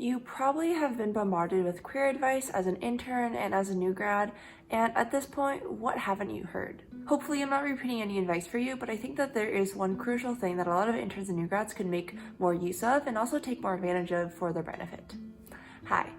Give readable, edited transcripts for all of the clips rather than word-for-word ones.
You probably have been bombarded with career advice as an intern and as a new grad, and at this point, what haven't you heard? Hopefully I'm not repeating any advice for you, but I think that there is one crucial thing that a lot of interns and new grads could make more use of and also take more advantage of for their benefit. Hi,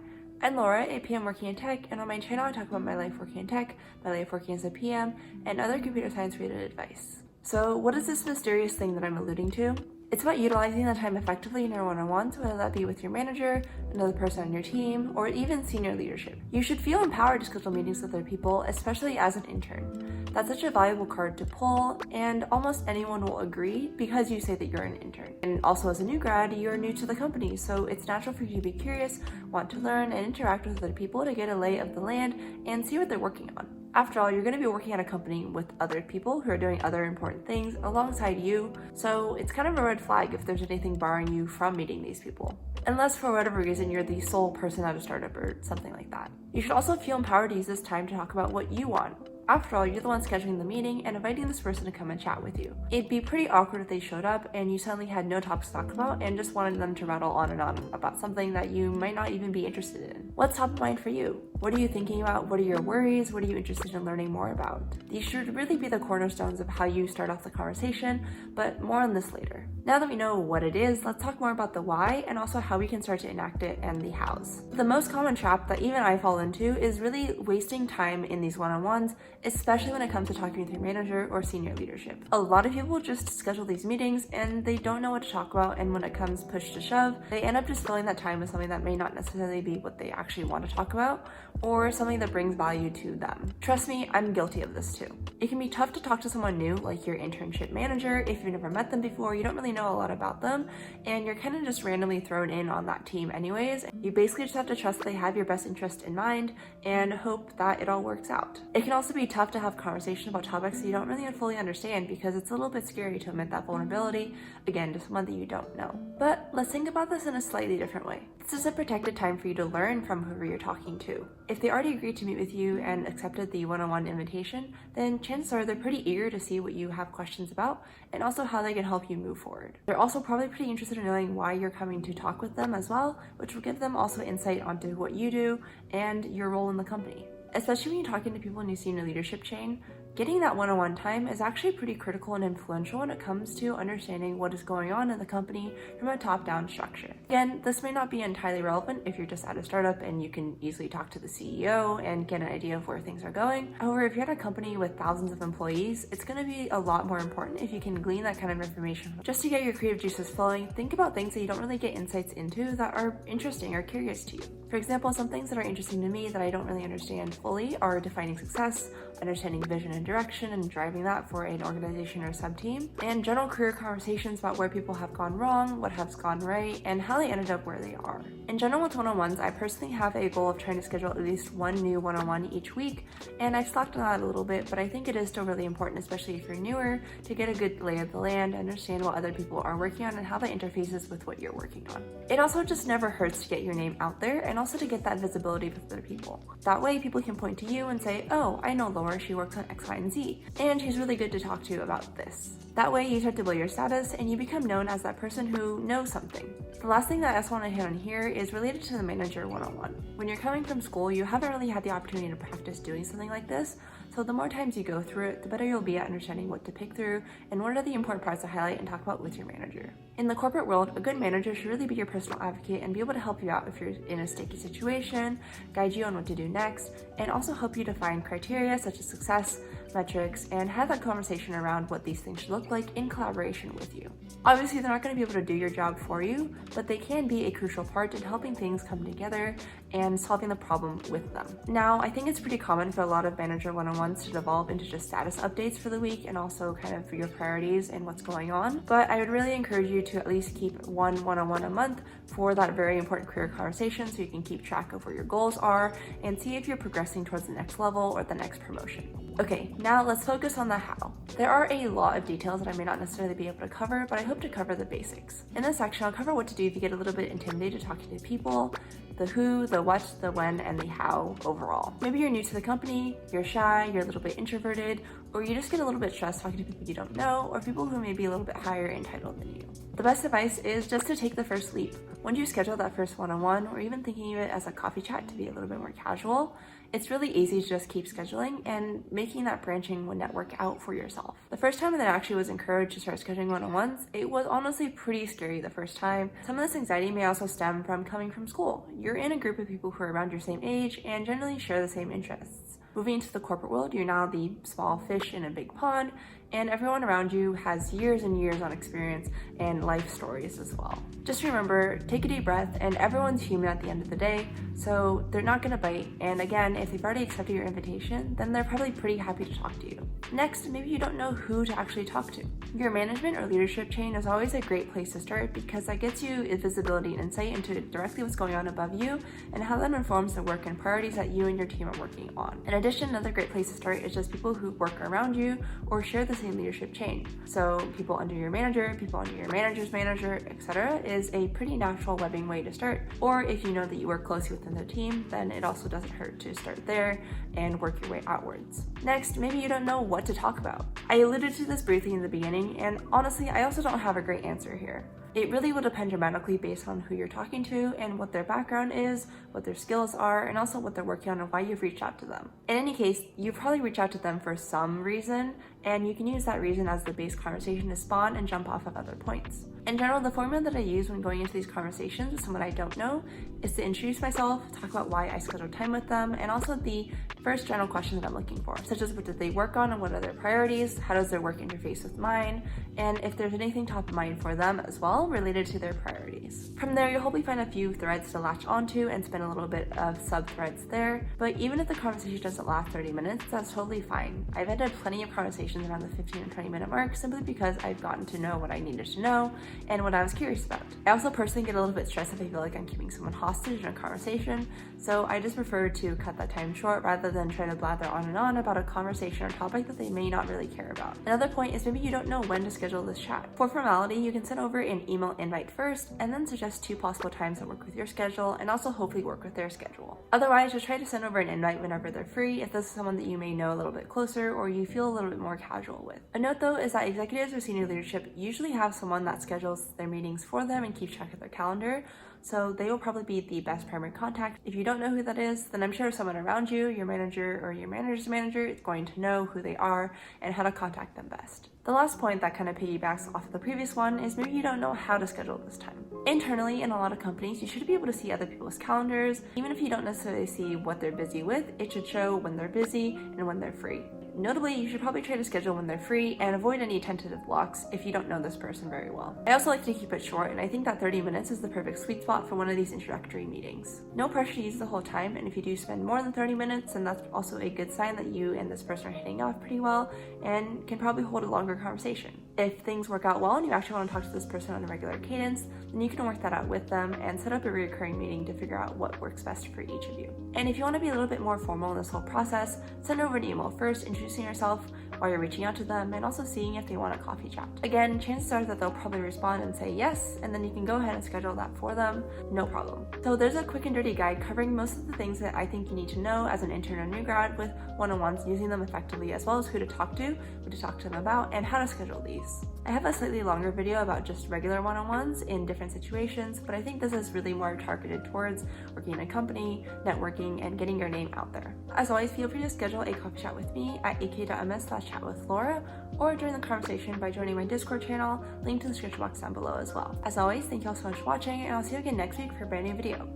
I'm Laura, a PM working in tech, and on my channel I talk about my life working in tech, my life working as a PM, and other computer science related advice. So what is this mysterious thing that I'm alluding to? It's about utilizing the time effectively in your one-on-ones, whether that be with your manager, another person on your team, or even senior leadership. You should feel empowered to schedule meetings with other people, especially as an intern. That's such a valuable card to pull, and almost anyone will agree because you say that you're an intern. And also as a new grad, you're new to the company, so it's natural for you to be curious, want to learn, and interact with other people to get a lay of the land and see what they're working on. After all, you're going to be working at a company with other people who are doing other important things alongside you, so it's kind of a red flag if there's anything barring you from meeting these people. Unless for whatever reason you're the sole person at a startup or something like that. You should also feel empowered to use this time to talk about what you want. After all, you're the one scheduling the meeting and inviting this person to come and chat with you. It'd be pretty awkward if they showed up and you suddenly had no topics to talk about and just wanted them to rattle on and on about something that you might not even be interested in. What's top of mind for you? What are you thinking about? What are your worries? What are you interested in learning more about? These should really be the cornerstones of how you start off the conversation, but more on this later. Now that we know what it is, let's talk more about the why and also how we can start to enact it and the hows. The most common trap that even I fall into is really wasting time in these one-on-ones, especially when it comes to talking with your manager or senior leadership. A lot of people just schedule these meetings and they don't know what to talk about, and when it comes push to shove, they end up just filling that time with something that may not necessarily be what they actually want to talk about, or something that brings value to them. Trust me, I'm guilty of this too. It can be tough to talk to someone new, like your internship manager, if you've never met them before, you don't really know a lot about them, and you're kind of just randomly thrown in on that team anyways. You basically just have to trust they have your best interest in mind and hope that it all works out. It can also be tough to have conversation about topics that you don't really fully understand because it's a little bit scary to admit that vulnerability, again, to someone that you don't know. But let's think about this in a slightly different way. This is a protected time for you to learn from whoever you're talking to. If they already agreed to meet with you and accepted the one-on-one invitation, then chances are they're pretty eager to see what you have questions about and also how they can help you move forward. They're also probably pretty interested in knowing why you're coming to talk with them as well, which will give them also insight onto what you do and your role in the company. Especially when you're talking to people in your senior leadership chain, getting that one-on-one time is actually pretty critical and influential when it comes to understanding what is going on in the company from a top-down structure. Again, this may not be entirely relevant if you're just at a startup and you can easily talk to the CEO and get an idea of where things are going. However, if you're at a company with thousands of employees, it's going to be a lot more important if you can glean that kind of information. Just to get your creative juices flowing, think about things that you don't really get insights into that are interesting or curious to you. For example, some things that are interesting to me that I don't really understand fully are defining success, understanding vision and direction and driving that for an organization or sub-team, and general career conversations about where people have gone wrong, what has gone right, and how they ended up where they are. In general with one-on-ones, I personally have a goal of trying to schedule at least one new one-on-one each week, and I've slacked on that a little bit, but I think it is still really important, especially if you're newer, to get a good lay of the land, understand what other people are working on and how that interfaces with what you're working on. It also just never hurts to get your name out there and also to get that visibility with other people. That way people can point to you and say, oh, I know Laura, she works on X, Y, and Z, and she's really good to talk to about this. That way you start to build your status and you become known as that person who knows something. The last thing that I just want to hit on here is related to the manager one-on-one. When you're coming from school, you haven't really had the opportunity to practice doing something like this, so the more times you go through it, the better you'll be at understanding what to pick through and what are the important parts to highlight and talk about with your manager. In the corporate world, a good manager should really be your personal advocate and be able to help you out if you're in a sticky situation, guide you on what to do next, and also help you define criteria such as success, metrics, and have that conversation around what these things should look like in collaboration with you. Obviously, they're not going to be able to do your job for you, but they can be a crucial part in helping things come together and solving the problem with them. Now, I think it's pretty common for a lot of manager one-on-ones to devolve into just status updates for the week and also kind of your priorities and what's going on, but I would really encourage you to at least keep one one-on-one a month for that very important career conversation so you can keep track of where your goals are and see if you're progressing towards the next level or the next promotion. Okay, now let's focus on the how. There are a lot of details that I may not necessarily be able to cover, but I hope to cover the basics. In this section, I'll cover what to do if you get a little bit intimidated talking to people, the who, the what, the when, and the how overall. Maybe you're new to the company, you're shy, you're a little bit introverted, or you just get a little bit stressed talking to people you don't know, or people who may be a little bit higher in title than you. The best advice is just to take the first leap. Once you schedule that first one-on-one, or even thinking of it as a coffee chat to be a little bit more casual, it's really easy to just keep scheduling and making that branching network out for yourself. The first time that I actually was encouraged to start scheduling one-on-ones, it was honestly pretty scary the first time. Some of this anxiety may also stem from coming from school. You're in a group of people who are around your same age and generally share the same interests. Moving into the corporate world, you're now the small fish in a big pond, and everyone around you has years and years on experience and life stories as well. Just remember, take a deep breath, and everyone's human at the end of the day, so they're not gonna bite. And again, if they've already accepted your invitation, then they're probably pretty happy to talk to you. Next, maybe you don't know who to actually talk to. Your management or leadership chain is always a great place to start because that gets you visibility and insight into directly what's going on above you and how that informs the work and priorities that you and your team are working on. In addition, another great place to start is just people who work around you or share the same leadership chain. So people under your manager, people under your manager's manager, etc. is a pretty natural webbing way to start. Or if you know that you work closely within the team, then it also doesn't hurt to start there and work your way outwards. Next, maybe you don't know what to talk about. I alluded to this briefly in the beginning, and honestly, I also don't have a great answer here. It really will depend dramatically based on who you're talking to and what their background is, what their skills are, and also what they're working on and why you've reached out to them. In any case, you probably reach out to them for some reason, and you can use that reason as the base conversation to spawn and jump off of other points. In general, the formula that I use when going into these conversations with someone I don't know is to introduce myself, talk about why I scheduled time with them, and also the first general question that I'm looking for, such as what did they work on and what are their priorities, how does their work interface with mine, and if there's anything top of mind for them as well related to their priorities. From there, you'll hopefully find a few threads to latch onto and spend a little bit of sub-threads there, but even if the conversation doesn't last 30 minutes, that's totally fine. I've had plenty of conversations around the 15 and 20 minute mark simply because I've gotten to know what I needed to know and what I was curious about. I also personally get a little bit stressed if I feel like I'm keeping someone hostage in a conversation, so I just prefer to cut that time short rather than try to blather on and on about a conversation or topic that they may not really care about. Another point is maybe you don't know when to schedule this chat. For formality, you can send over an email invite first and then suggest 2 possible times that work with your schedule and also hopefully work with their schedule. Otherwise, just try to send over an invite whenever they're free if this is someone that you may know a little bit closer or you feel a little bit more casual with. A note though is that executives or senior leadership usually have someone that schedules their meetings for them and keeps track of their calendar, so they will probably be the best primary contact. If you don't know who that is, then I'm sure someone around you, your manager or your manager's manager, is going to know who they are and how to contact them best. The last point that kind of piggybacks off of the previous one is maybe you don't know how to schedule this time. Internally, in a lot of companies, you should be able to see other people's calendars. Even if you don't necessarily see what they're busy with, it should show when they're busy and when they're free. Notably, you should probably try to schedule when they're free and avoid any tentative blocks if you don't know this person very well. I also like to keep it short, and I think that 30 minutes is the perfect sweet spot for one of these introductory meetings. No pressure to use the whole time, and if you do spend more than 30 minutes, then that's also a good sign that you and this person are hitting off pretty well and can probably hold a longer conversation. If things work out well and you actually want to talk to this person on a regular cadence, then you can work that out with them and set up a recurring meeting to figure out what works best for each of you. And if you want to be a little bit more formal in this whole process, send over an email first, introducing yourself while you're reaching out to them and also seeing if they want a coffee chat. Again, chances are that they'll probably respond and say yes, and then you can go ahead and schedule that for them, no problem. So there's a quick and dirty guide covering most of the things that I think you need to know as an intern or new grad with one-on-ones, using them effectively, as well as who to talk to, what to talk to them about, and how to schedule these. I have a slightly longer video about just regular one-on-ones in different situations, but I think this is really more targeted towards working in a company, networking, and getting your name out there. As always, feel free to schedule a coffee chat with me at ak.ms/chatwithlaura, or join the conversation by joining my Discord channel, linked in the description box down below as well. As always, thank you all so much for watching, and I'll see you again next week for a brand new video.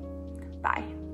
Bye!